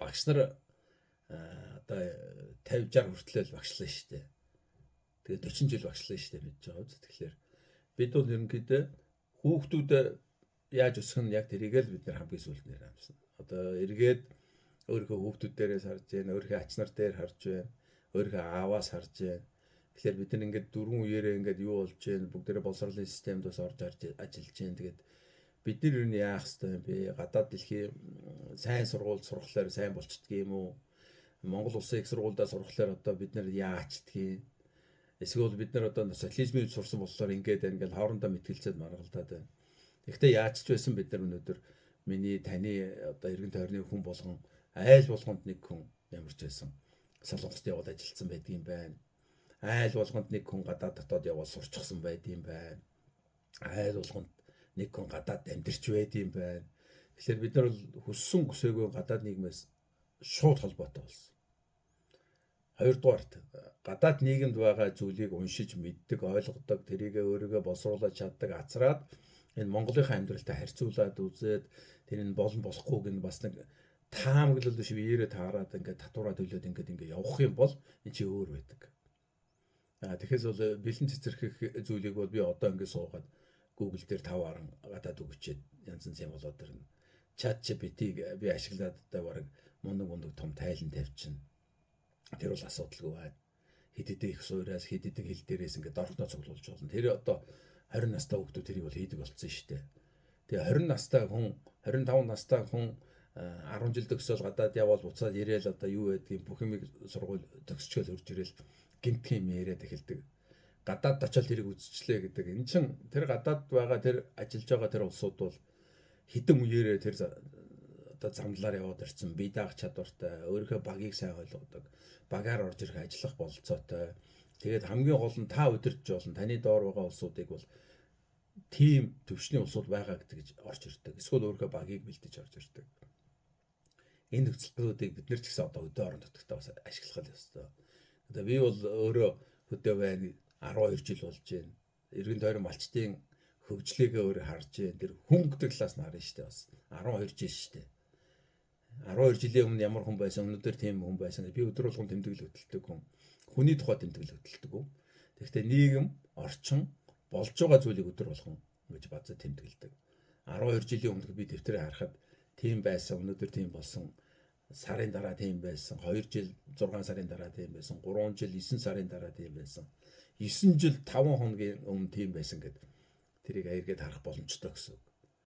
багш нар одоо 50 60 хүртэл багшлаа шүү дээ. Тэгээд 40 жил багшлаа шүү дээ мэдж байгаа үз. Тэгэхээр бид бол ерөнхийдөө хүүхдүүдэд яаж өсгөх нь яг тэрийг л бид нар хамгийн сүүлд нэр амжсан. Одоо эргээд өөрийнхөө хүүхдүүд дээрээс харж байна, өөрийнхөө ач нар дээр харж байна, өөрийнхөө ааваас харж байна. Тэгэхээр бид нар ингээд дөрвөн үеэрээ ингээд юу болж байна, бүгдээрээ боловсролын системд бас орж ажиллаж байна. Тэгээд бид нар юу яах ёстой юм бэ? Гадаад дэлхийн сайн сургууль сурахлаар сайн болчихдг юм уу? Монгол улсын их сургуульдаа сурахлаар одоо бид нар яачдгийг? Эсвэл бид нар одоо социализмыг сурсан болохоор ингээд байна гэж хоорондоо мэтгэлцээд маргалдаад байна. Гэхдээ яаж ч байсан бид нар өнөөдөр миний таны одоо эргэн тойрны хүн болгон айл болгонд нэг хүн ямар ч байсан солонгост яваад ажилласан байдгийн байна. Айл болгонд нэг хүн гадаад дотоод яваад сурчсан байдгийн байна. Айл болгонд нэг хүн гадаад амьдарч байдгийн байна. Тэгэхээр бид нар бол хүссэн хүсээгүй гадаад нийгмээс шууд холбоотой болсон. Хоёрдугаарт гадаад нийгэмд байгаа зүйлийг уншиж мэддэг, ойлгодог, тэрийгэ өөрийгөө боловсруулж чаддаг, ацраад энэ Монголынхаа амьдралтай харьцуулаад үзээд тэр нь болон болохгүйг нь бас нэг таамаглал биш биеэрээ таарад ингээд татвараа төлөөд ингээд явах юм бол энэ чи өөр байдаг. Тэгэхээр бол бэлэн цэцэрхэх зүйлийг бол би одоо ингээд суугаад Google дээр 5 харан гадаад үгчээд янз янз юм болоод ирнэ. ChatGPT-г би ашиглаад одоо бараг мундаг том тайлан тавьчихна. Тэр бол асуудалгүй байна. Хэд хэдэн их суураас хэд хэдэн хил дээрээс ингээд дорхноо цуглуулж болно. Тэр одоо 20 настай хүүхдүүд тэрийг бол хийдэг болсон шүү дээ. Тэгээ 20 настай хүн, 25 настай хүн 10 жил төгсөөл гадаад явбал буцаад ирээл одоо юу байдгийг бүх юмыг сургууль төгсчөөл хурж ирээл гэмтэх юм яриад эхэлдэг. Гадаад очиод тэрийг үзчихлээ гэдэг. Эн чин тэр гадаад байгаа тэр ажиллаж байгаа тэр улсууд бол хідэн үеэрээ тэр одоо замлаар яваад ирсэн бие даах чадвартай, өөрийнхөө багийг сайн ойлгодог, багаар орж ирэх ажиллах бололцоотой. Тэгээд хамгийн гол нь та удирдах болно. Таны доор байгаа улсуудыг бол тим төвшний улсууд байгаа гэж орж ирдэг. Эсвэл өөрийнхөө багийг бэлдэж орж ирдэг. Энэ нөхцөлүүдийг бид нар ч гэсэн одоо өдөө орон нутгтаа бас ашиглах ёстой. Одоо би бол өөрөө хөдөө байна 12 жил болж байна. Эргэн тойрон малчтын хөгжлийгээ өөрөө харж байна. Тэр хүн гэдэг талаас нь харна шүү дээ бас. 12 жил шүү дээ. 12 жилийн өмнө ямар хүн байсан, өнөөдөр тийм хүн байсан. Би өдөр болгон тэмдэглэл хөтэлдэг хүн. Хүний тухай тэмдэглэл хөтэлдэг. Тэгэхдээ нийгэм, орчин болж байгаа зүйлийг өдөр болгон ингэж базаа тэмдэглэдэг. 12 жилийн өмнө би дэвтэрээ харахад тийм байсан, өнөөдөр тийм болсон. Сарын дараа тийм байсан. 2 жил 6 сарын дараа тийм байсан. 3 жил 9 сарын дараа тийм байсан. 9 жил 5 хоногийн өмнө тийм байсан гэдэг тэрийг эргээд харах боломжтой гэсэн үг.